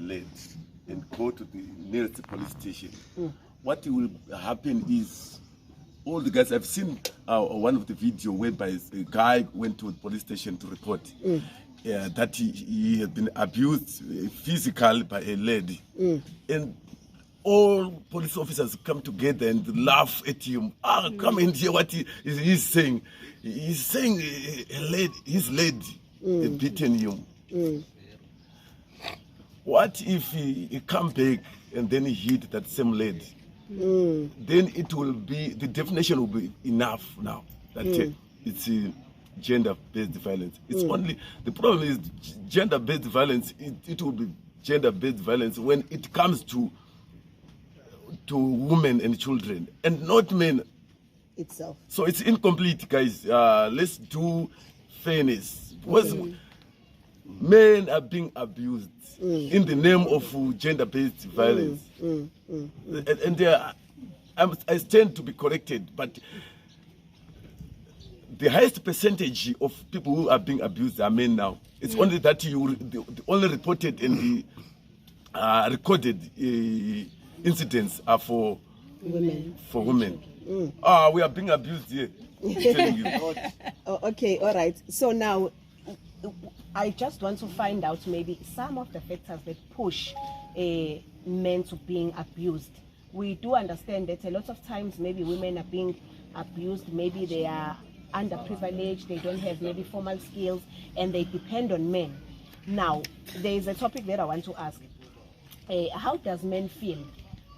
led and go to the nearest police station, what will happen is all the guys, I've seen one of the video whereby a guy went to the police station to report that he had been abused physically by a lady. And all police officers come together and laugh at him. Come and hear what he's saying. He's saying his lady had beaten him. What if he come back and then he hit that same lady? Then it will be, the definition will be enough now that it's gender-based violence. It's only, the problem is gender-based violence, it will be gender-based violence when it comes to women and children and not men itself. So it's incomplete, guys. Let's do fairness. Because men are being abused in the name of gender-based violence. And I stand to be corrected, but the highest percentage of people who are being abused are men now. It's only that the only reported and the recorded incidents are for women. We are being abused here. I'm telling you. Oh, okay, all right. So now, I just want to find out maybe some of the factors that push men to being abused. We do understand that a lot of times maybe women are being abused, maybe they are underprivileged, they don't have maybe formal skills, and they depend on men. Now, there is a topic that I want to ask. How does men feel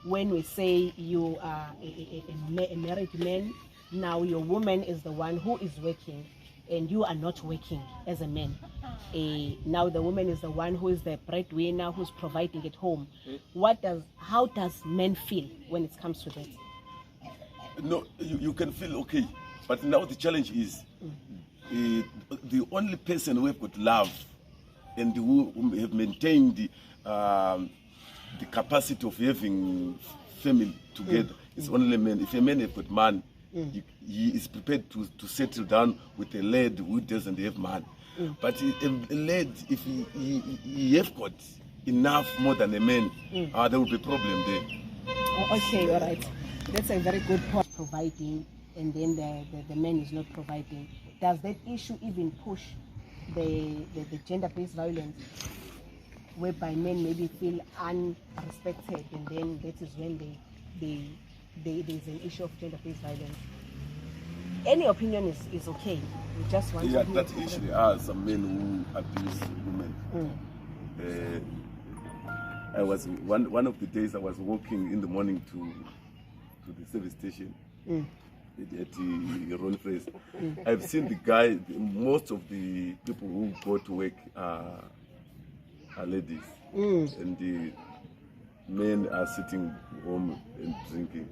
when we say you are a married man, now your woman is the one who is working and you are not working as a man? Now the woman is the one who is the breadwinner, who's providing at home. How does men feel when it comes to that? No, you can feel okay, but now the challenge is the only person who have got love and who have maintained the capacity of having family together is only men. If a man has got man, he is prepared to settle down with a lad who doesn't have man. But a lad, if he have got enough more than a man, there will be a problem there. Okay, all right. That's a very good point. Providing, and then the man is not providing. Does that issue even push the gender-based violence, whereby men maybe feel unrespected, and then that is when there's an issue of gender-based violence? Any opinion is okay. We just want to that issue. There are some men who abuse women. I was one of the days I was walking in the morning to the service station at the Ron Place. I've seen the guy. Most of the people who go to work are ladies, and the men are sitting home and drinking.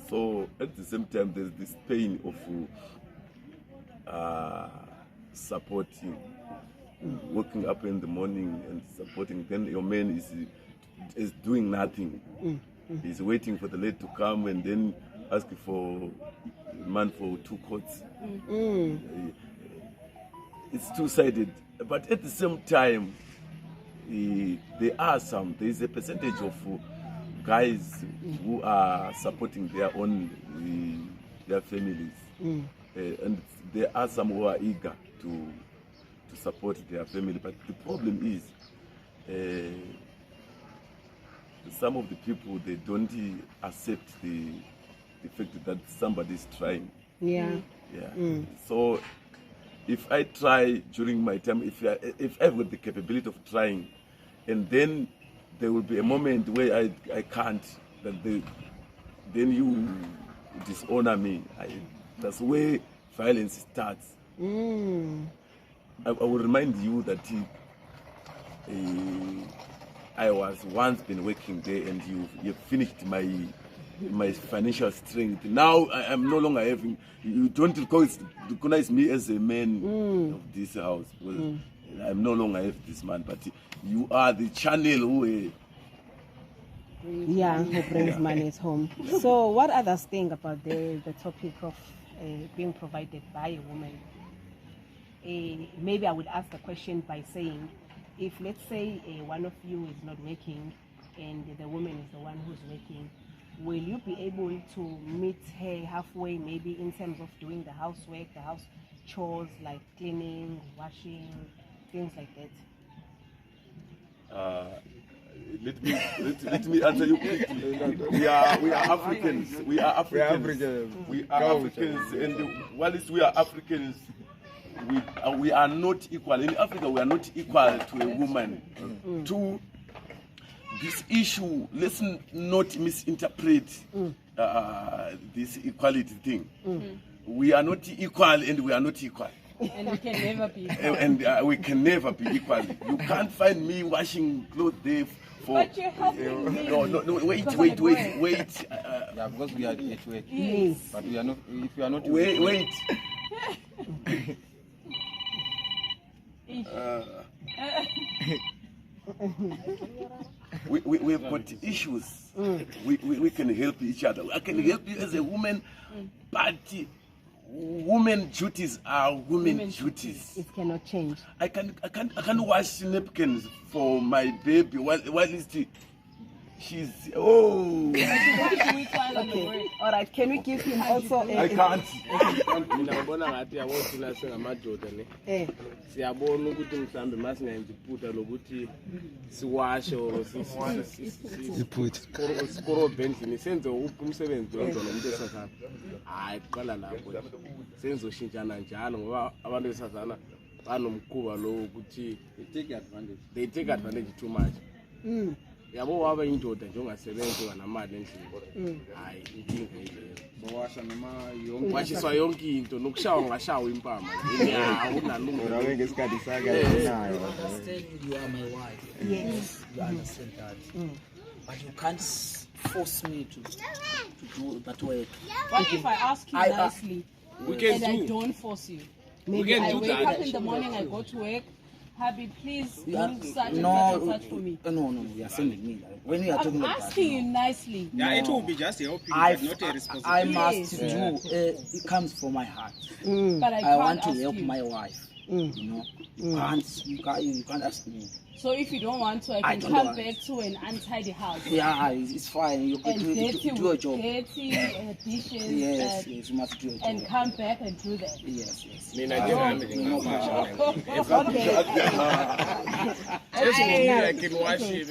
So at the same time, there's this pain of supporting, waking up in the morning and supporting. Then your man is doing nothing. He's waiting for the lady to come and then asking for man for 2 coats. It's two-sided. But at the same time, there is a percentage of guys who are supporting their own their families, and there are some who are eager to support their family. But the problem is some of the people, they don't accept the fact that somebody is trying. So if I try during my time, if I've got the capability of trying, and then there will be a moment where I can't, then you dishonor me. That's where violence starts. I will remind you that I was once been working there, and you finished my financial strength. Now I am no longer having. You don't recognize me as a man of this house. Well, I'm no longer have this man, but you are the channel who brings money home. So what others think about the topic of being provided by a woman? Maybe I would ask the question by saying, if let's say one of you is not working and the woman is the one who's working, will you be able to meet her halfway, maybe in terms of doing the housework, the house chores like cleaning, washing, things like that? Let me answer you quickly. We are Africans. We are Africans. And whilst we are Africans, we are not equal. In Africa, we are not equal to a woman. To this issue, let's not misinterpret this equality thing. We are not equal, and we are not equal. And we can never be equal. And we can never be equal. You can't find me washing clothes there for. But you're helping me. No, wait. Yeah, because we are at work. Yes. But we are not. If we are not. Wait. We've got issues. We can help each other. I can help you as a woman, but women duties are women duties. It cannot change. I can wash napkins for my baby while she's Okay. All right. Can we give him also? I can't. Siyabona ukuthi mhlambe masingayiphuta lokuthi siwashe or sikorobhe endlini senze umsebenzi wenza nomuntu esasana. Hayi qala lapho. Senzoshintshana njalo ngoba abantu esasana banomkhuba lo ukuthi they take advantage too much. Yabo waba indoda nje ongasebenzi nganamali endlini. Hayi inkinga ileyo. Bawasha noma yonke. Washiswa yonke into nokushawa ngashawa impama. Awunalungelo. Ngesikhathi saka nayo. You are my wife. Yes. You understand that. But you can't force me to do that work. What if I ask you nicely We can and I do. don't force you? We can I do wake up that. in the morning, I go to work. Happy, please do Yeah, such and no, such and such for me. No, you are sending me. When you are talking I'm about asking that, you nicely. Yeah, it will be just helping, I, but not a I responsibility. must do. It comes from my heart. But I I can't want to ask help you. my wife. You know, you can't ask me. So if you don't want to, I I can don't come want. back to an untidy house. Yeah, it's fine. You can And do dirty your with job. dirty dishes Yes, and, yes, you must do your and job. come back and do that. Yes, yes. Mina ngihambe I can wash it.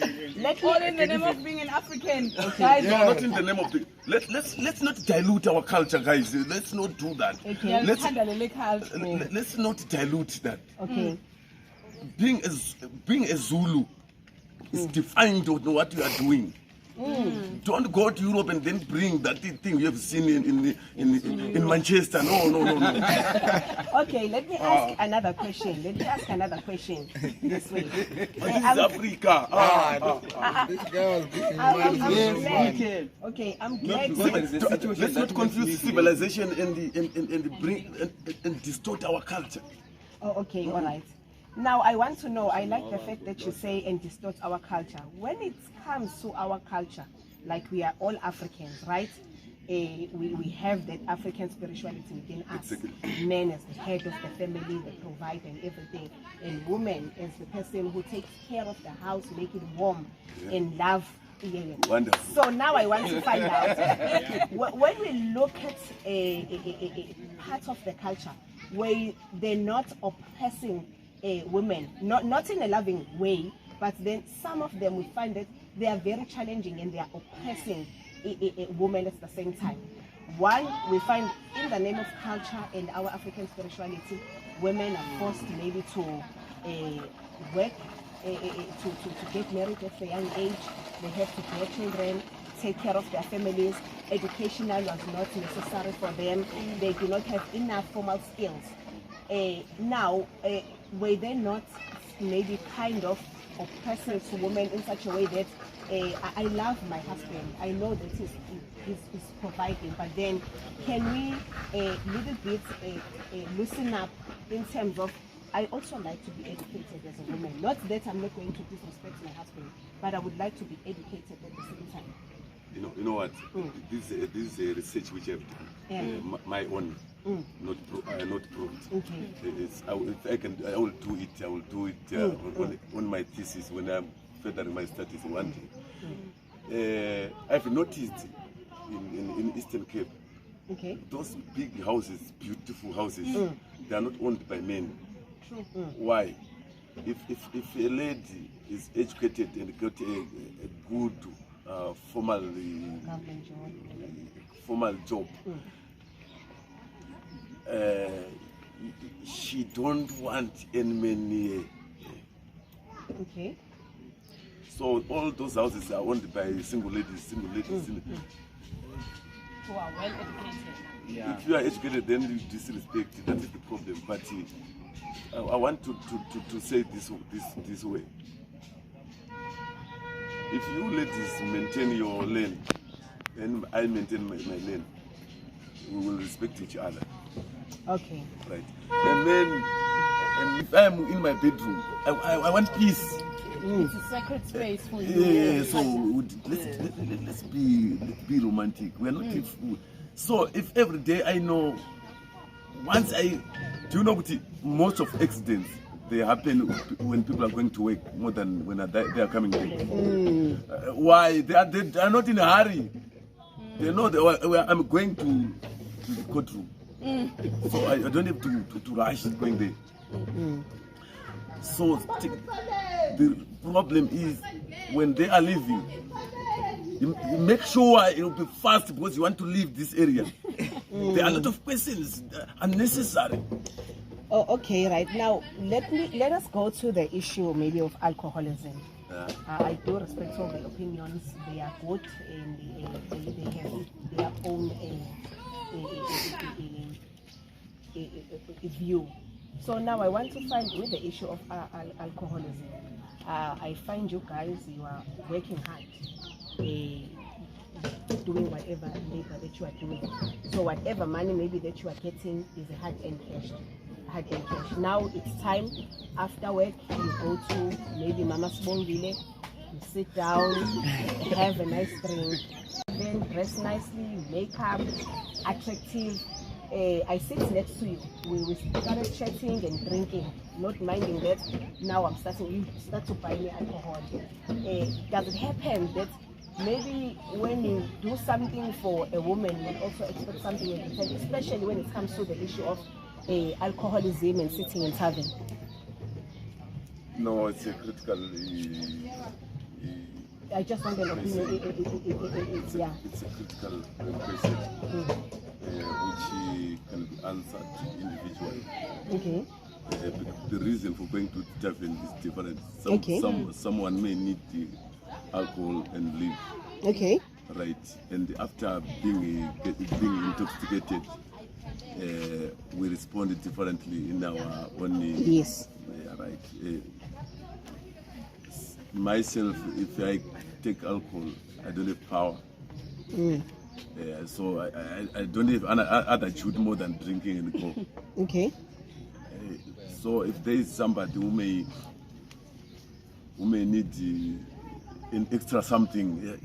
All in the name of being an African. No, Guys, not in the name of the. Let's not dilute our culture, guys. Let's not do that. okay. Let's not dilute that. Okay. Being a Zulu is defined on what you are doing. Don't go to Europe and then bring that thing you have seen in Manchester. No. Okay, let me ask another question. This way. This is Africa. This girl was beating I'm me. glad. Okay, I'm glad. Let's not confuse civilization and distort our culture. Oh, okay, all right. Now, I want to know, I like the fact that you say and distort our culture. When it comes to our culture, like we are all Africans, right? We have that African spirituality within us. Exactly. Men as the head of the family, they provide and everything. And women as the person who takes care of the house, make it warm and love. Yeah. Wonderful. So now I want to find out, when we look at a part of the culture where they're not oppressing women, not in a loving way, but then some of them we find that they are very challenging and they are oppressing a woman at the same time. One, we find in the name of culture and our African spirituality, women are forced maybe to work, to get married at a young age. They have to bear children, take care of their families. Educational was not necessary for them. They do not have enough formal skills. Now, were they not maybe kind of oppressive to women in such a way that I love my husband, I know that he's providing, but then can we a little bit loosen up in terms of, I also like to be educated as a woman. Not that I'm not going to disrespect my husband, but I would like to be educated at the same time. You know what? This is a research which I've done, my own. not proved. Okay. If I will do it. I will do it on my thesis when I'm furthering my studies one day. I've noticed in Eastern Cape, Okay. those big houses, beautiful houses, they are not owned by men. True. Why? If a lady is educated and got a good formal job, she don't want any men near. Okay. So all those houses are owned by single ladies. Who are well educated. Yeah. If you are educated, then you disrespect. That is the problem. But I want to say this way. If you ladies maintain your lane, then I maintain my lane. We will respect each other. Okay. Right. And then, if I am in my bedroom, I want peace. It's a sacred space for you. Yeah, so let's be romantic. We are not if so if every day I know once do you know what most of accidents they happen when people are going to work more than when they are coming back. Why? They are not in a hurry. They know I'm going to the courtroom. So I don't have to rush going there. So the problem is when they are leaving, you make sure it will be fast because you want to leave this area. There are a lot of questions unnecessary. Oh, okay, right. Now, let us go to the issue maybe of alcoholism. I do respect all the opinions. They are good and they have their own view. So now I want to find with the issue of alcoholism. I find you guys, you are working hard, doing whatever labor that you are doing. So whatever money maybe that you are getting is a hard-earned cash. Now it's time after work, you go to maybe Mama's Bongile, you sit down, have a nice drink, then dress nicely, make up, attractive. I sit next to you. We started chatting and drinking, not minding that now you start to buy me alcohol. Does it happen that maybe when you do something for a woman, you also expect something in return, especially when it comes to the issue of alcoholism and sitting in tavern? No, it's a critical. I just want an opinion. It's a critical question which can be answered individually. Okay. The reason for going to tavern is different. Someone may need the alcohol and leave. Okay. Right, and after being intoxicated, we responded differently in our own. Yes. Right. Myself, if I take alcohol, I don't have power. So I don't have other attitude more than drinking and go. Okay. So if there is somebody who may need an extra something,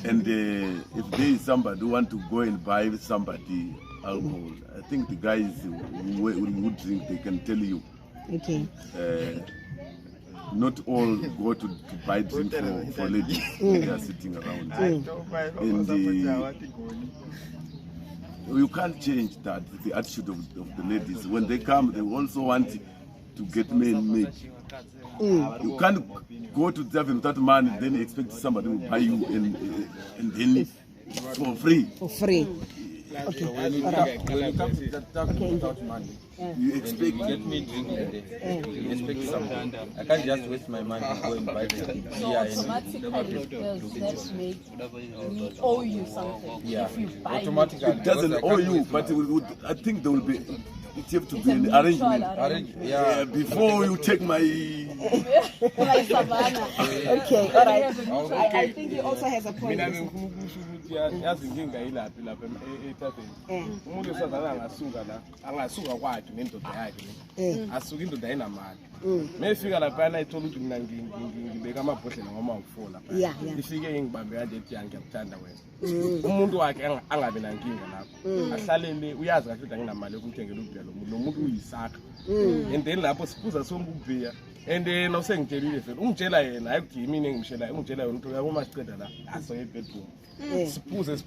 and if there is somebody who want to go and buy somebody alcohol, I think the guys who drink, they can tell you. Okay. Not all go to buy drink for ladies. They are sitting around. And you can't change that, the attitude of the ladies. When they come, they also want to get men made. You can't go to tavern without money, then expect somebody to buy you and then for free. For free. Okay. All right. When you come to the tavern without money, You expect get me drinking a day. You expect something. I can't just waste my money and go and buy the So beer automatically, does that make me owe you something if you buy automatically. it doesn't owe you, but I think there will be. It have to be an arrangement. Yeah. Before you take my. Okay, all right. I think he also has a point. ukuthi yazi inkinga yilaphi lapha ethaveni. Umuntu wesifazane angasuka kwakhe nendoda yakhe asuka indoda ayinamali. Mayifika lapha ithola ukuthi mina ngibeka amabhodlela ngoma u4 lapha. Ifike ingibambe kanje ethi ngiyakuthanda wena. Umuntu wakhe angabe nankinga lapho. Ahlalele uyazi kahle ukuthi anginamali yokumthengela ubhiya lo muntu uyisakha. And then lapho siphuza sonke ubhiya. And then usengitshelile vele ungitshela yena hayi ukuthi yimi engimshelayo ungitshela yona ukuthi uyabona siqeda la aso ebedroom siphuze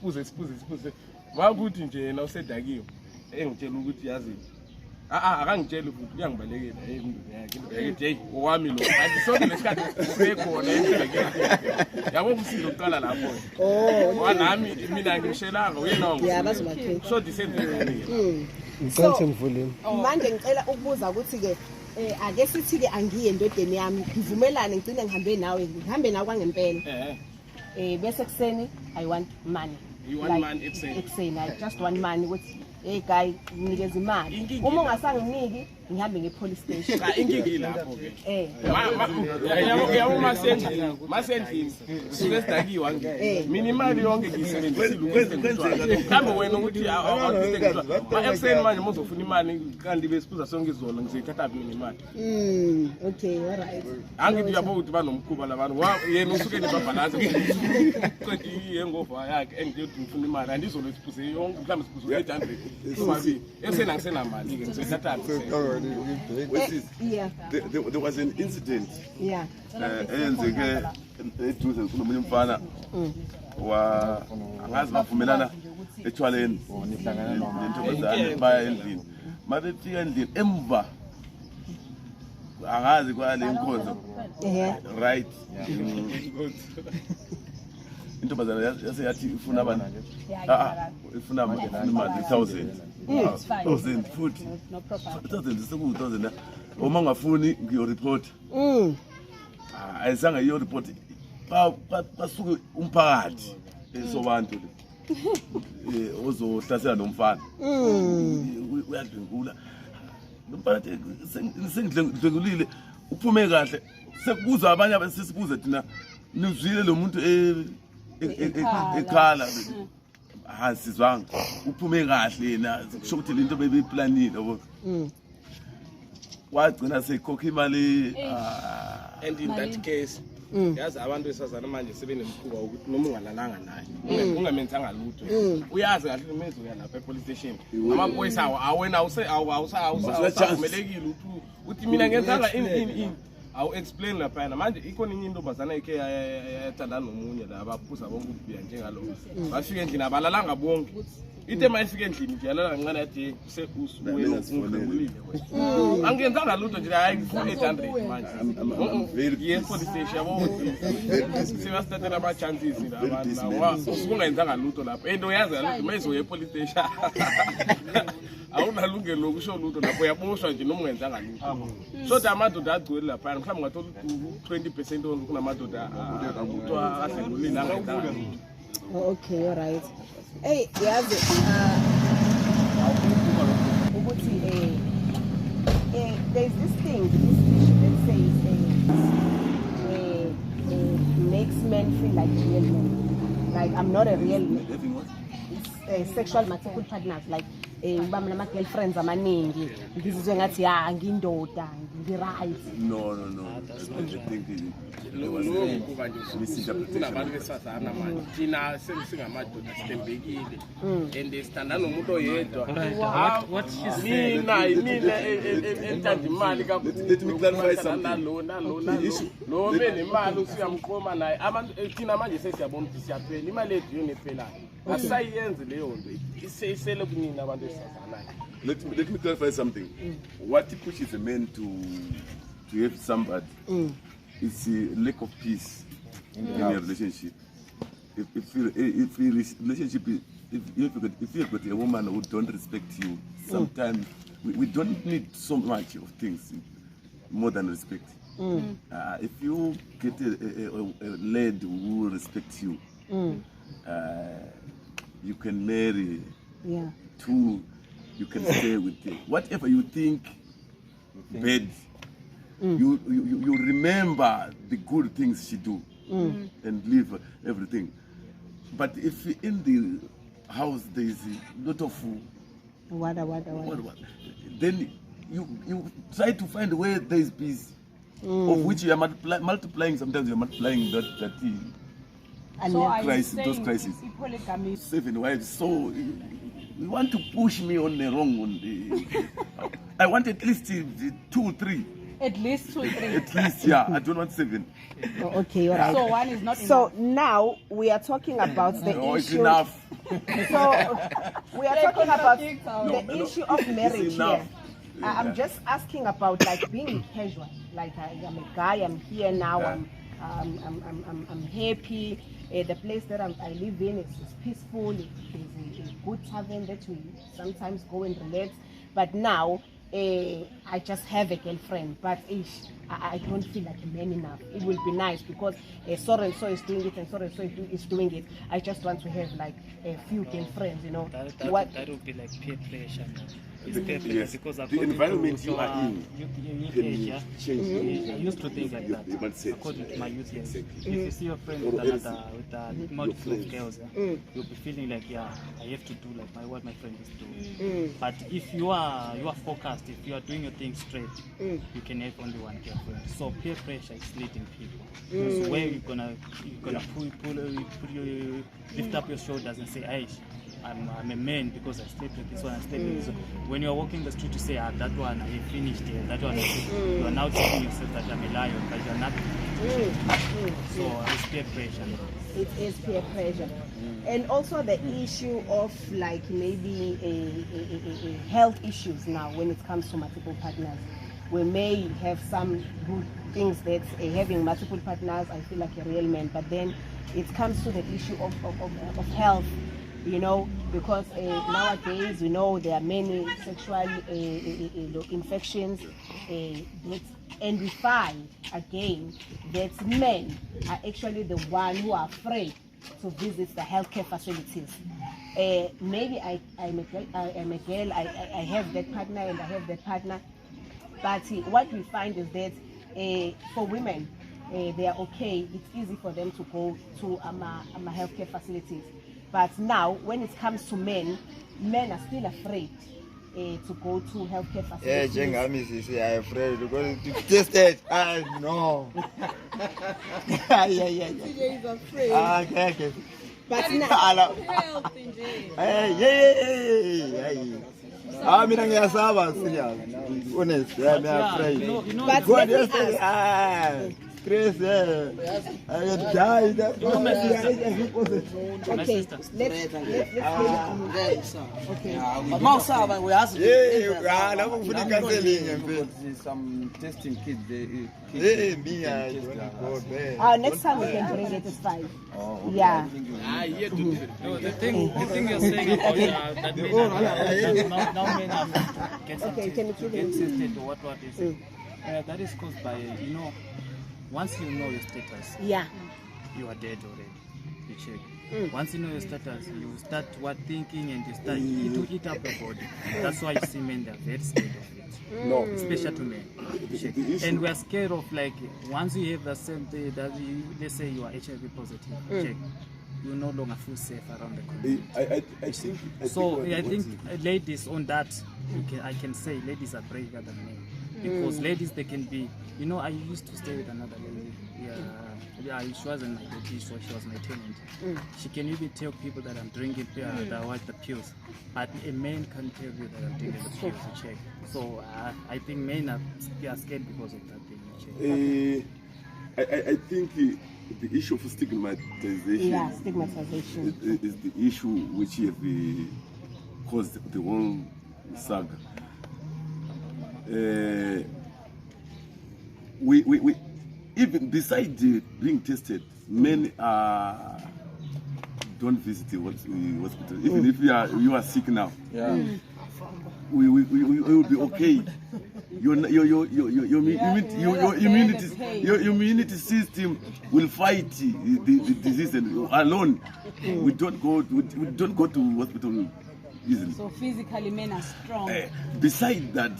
wakuthi nje yena usedakiwe engitshela ukuthi yazi akangitshela futhi uyangibalekela hey owami lo ayisonke lesikhathi usekhona endleleni yabo umsindo uqala lapho wanami mina ngimshelanga uyena bazobathetha so disentry so manje ngicela ukubuza ukuthi ke ake sithi ke angiye endodeni yami ngivumelane ngicine ngihambe nawe ngihambe nawe kwangempela bese kuseni I want money. You want money ekuseni I just want money ukuthi hey guy nginikeza imali uma ungasanginiki ngihambe ngepolice station inkingi lapho ke yabo masendlini sisedakiwa nje mina imali yonke ngiyisebenzisile ukwenza kambe wena ukuthi ekuseni manje muzofuna imali kanti besiphuza sonke izolo ngizithatha mina imali okay all right angithi yabo ukuthi banomkhuba labantu yena usuke nebabhalaza qedi yengova yakhe engithi ngifuna imali andizolo siphuze yonke mhlawumbe siphuze 800 ekuseni angisenamali ke ngizithatha there was an incident. Yeah. Eyenzeke eduze kunomunye umfana angazi bavumelana ethwaleni nentombazane baya endlini. Mabefika endlini emva angazi kwale inkonzo. Right. Intombazane yaseyathi ifuna abantu. Ifuna imali 1000. It's fine. 1000 futhi. No problem. 1000 seku1000 uma ngafuni ngiyoreport. Ayisanga iyo report. Basuke umphakathi esobantu ozohlasela nomfana. Uyadlengula. Nomphakathi sengidlengulile uphume kahle sekubuza abanye abasisibuza thina nizwile lo muntu ekhala sizwanga uphume kahle yena kusho ukuthi lento bebeplanile yabo wagcina sekhokha imali and in that case yazi abantu besazana manje sebenemkhuba ukuthi noma ungalalanga naye ungamenzanga lutho uyazi kahle umezo ya lapha epolice station amaphoyisa awena awusavumelekile ukuthi mina ngenzanga in awu explain lapha manje ikhona inye intombazana ekhe yathanda nomunye la abaphuza bonke ubhiya njengalo bafika endlini abalalanga bonke ithe mayifika endlini nje yalala kancane yathi wena ungkhululile wena angenzanga lutho nje hayi ngifuna 800 manje yes police station yabo sibastatela ama chances labantu usungenzanga lutho lapha ento yazi ukuthi mayizoya epolice station awunalungelo lokusho lutho lapho yaboshwa nje noma ungenzanga lutho so amadoda agcwele lapha mhlawumbe ngathola 20% onkunamadoda akuthiwa ahlengulile angenzanga lutho. Okay, all right. Hey, yazi ukuthi there's this thing, this issue that says makes men feel like real men. Like I'm not a real man. It's sexual multiple partners, like ubama nama girlfriends amaningi ngizizwe ngathi ngindoda ngiright. No. I think kuba nje misinterpretation abantu besazana manje thina singamadoda sithembekile and sithanda nomuntu oyedwa what she said mina entanda imali kakhulu let me clarify something lo benemali usiyamqoma naye abantu thina manje sesiyabona ukuthi siyaphela imali ethu yona ephelayo asayenze leyo nto isele kunina abantu besazana. Let me clarify something. What pushes a man to have somebody is a lack of peace in a relationship. If relationship, if you've got a woman who don't respect you, sometimes we don't need so much of things more than respect. If you get a lady who respects you, you can marry. Two, you can stay with it. Whatever you think bad, you remember the good things she do and leave everything. But if in the house there is a lot of What? then you try to find where there is peace, of which you are multiplying. Sometimes you are multiplying that And So then- are you crisis, those saying crises. polygamy? 7 wives. So you want to push me on the wrong one. I want at least 2, 3. At least 2, 3. At least, yeah. I don't want 7. Oh, okay, all right. So one is not So enough. now we are talking about the No, it's issue. enough. So we are talking about the No, issue of marriage it's enough. here. I'm just asking about like being casual. Like I'm a guy. I'm here now. I'm happy. The place that I live in is peaceful. There's a good tavern that we sometimes go and relax. But now I just have a girlfriend. But I don't feel like a man enough. It will be nice because so and so is doing it and so and so is doing it. I just want to have like a few girlfriends, you know. That would be like peer pressure. It's peer pressure Yes. because The according environment to you are in youth can age, yeah, change. I used to think like that. Mindset. According to my youth years, if Exactly. you see your friend Or with else with a multiple of girls, yeah, you'll be feeling like, yeah, I have to do like what my friend is doing. But if you are focused, if you are doing your thing straight, you can have only one girlfriend. So peer pressure is leading people. So where you're gonna lift up your shoulders and say, "Aish, I'm a man because I slept with this one, I slept with this one." When you're walking the street, you say, that one I have finished here, that one you are now telling yourself that I'm a lion, but you're not. So it's peer pressure. It is peer pressure. And also the issue of like maybe a health issues now when it comes to multiple partners. We may have some good things that having multiple partners, I feel like a real man, but then it comes to the issue of health, you know, because nowadays, you know, there are many sexual infections, and we find again that men are actually the one who are afraid to visit the healthcare facilities. Maybe I'm a girl, I have that partner and I have that partner, but what we find is that for women, they are okay. It's easy for them to go to healthcare facilities. But now, when it comes to men are still afraid to go to healthcare Yeah, facilities. Jengami is afraid because to test it. I know. Yeah. TJ is afraid. Okay. But now, Health in jail. Hey. I'm serious. Honest, I'm afraid. You know, but God, let me yesterday, ask. stress, I had died. my Okay, sister. let's okay. Some testing kids, Next time we can bring it. It's fine. Yeah. No, the thing you're saying about that now men have get Okay, can you keep it? tested or what is it? That is caused by, you know, once you know your status, Yeah. you are dead already. You check. Once you know your status, you start thinking and you start to eat up your body. That's why you see men, they're very scared of it. No. Especially to men. You check. The issue- And we're scared of like, once you have the same thing, that let's say you are HIV positive, you check. You no longer feel safe around the community. I think. So I think ladies on that, I can say ladies are braver than men. Because ladies, they can be, you know, I used to stay with another lady. Yeah, she wasn't my baby, so she was my tenant. She can even tell people that I'm drinking the pills. But a man can't tell you that I'm drinking the pills, you check. So I think men are scared because of that thing, you check. I think the issue of stigmatization Yeah, stigmatization. is the issue which have caused the whole saga. We even besides being tested, men don't visit the hospital. Even if you are sick now, we will be okay. Your immunity system will fight the disease, and alone we don't go to hospital easily. So physically, men are strong. Besides that,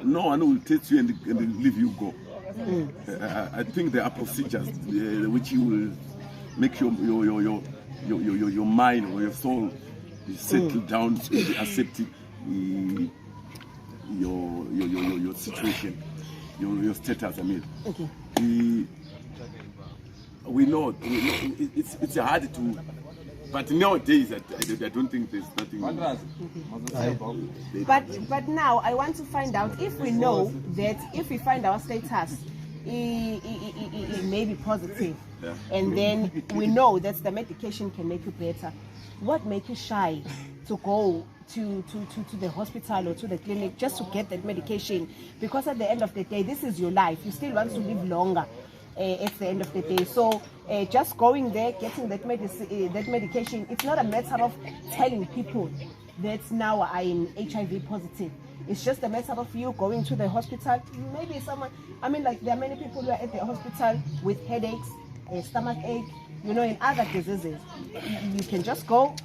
no one will test you and leave you go. I think there are procedures which you will make your your mind or your soul is settled down to accept your situation, your status. I mean, Okay. We know it's hard to, but nowadays I don't think there's nothing. But now I want to find out if we know that if we find our status, it may be positive, Yeah. and then we know that the medication can make you better. What makes you shy to go to the hospital or to the clinic just to get that medication? Because at the end of the day, this is your life. You still want to live longer. At the end of the day, so just going there, getting that medication, it's not a matter of telling people that now I'm HIV positive. It's just a matter of you going to the hospital. Maybe someone, I mean, like there are many people who are at the hospital with headaches, stomach ache, you know, and other diseases. You can just go,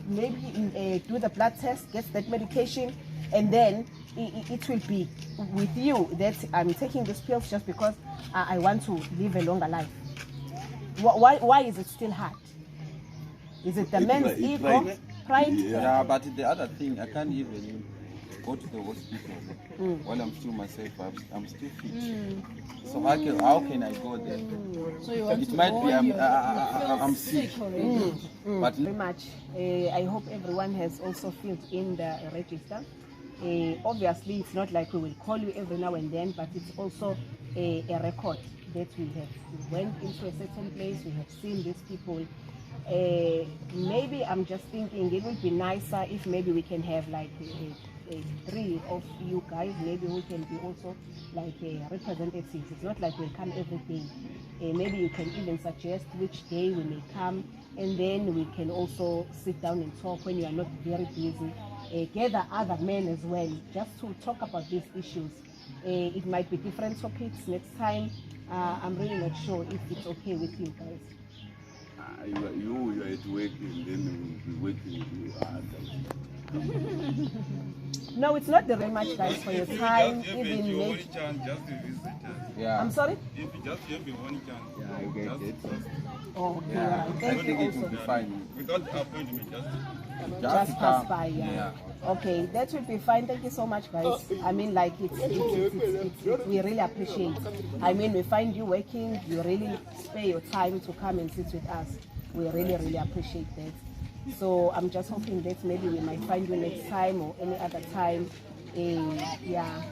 maybe do the blood test, get that medication, and then it will be with you that I'm taking these pills just because I want to live a longer life. Why is it still hard? Is it the man's ego, pride? Yeah, but the other thing, I can't even go to the hospital while I'm still myself. I'm still fit. So how can I go there? So you want It to might go be when I'm you feel sick. already. But Very much. I hope everyone has also filled in the register. Obviously, it's not like we will call you every now and then, but it's also a record that we went into a certain place, we have seen these people. Maybe I'm just thinking it would be nicer if maybe we can have like three of you guys, maybe we can be also like representatives. It's not like we'll come every day. Maybe you can even suggest which day we may come, and then we can also sit down and talk when you are not very busy. Gather other men as well, just to talk about these issues. It might be different topics next time. I'm really not sure if it's okay with you guys. You are at work and then we'll be working with you. No, it's not very much, guys, for your time. Even maybe. yeah, I'm sorry. If you just have one chance, yeah, I get it. Oh, okay. Yeah, Right. I Thank you think it will also. be fine. without appointment, Just pass come. by, yeah. Okay, that will be fine. Thank you so much, guys. I mean, like, we really appreciate. I mean, we find you working, you really spare your time to come and sit with us. We really, really appreciate that. So I'm just hoping that maybe we might find you next time or any other time. Yeah,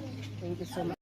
thank you so much.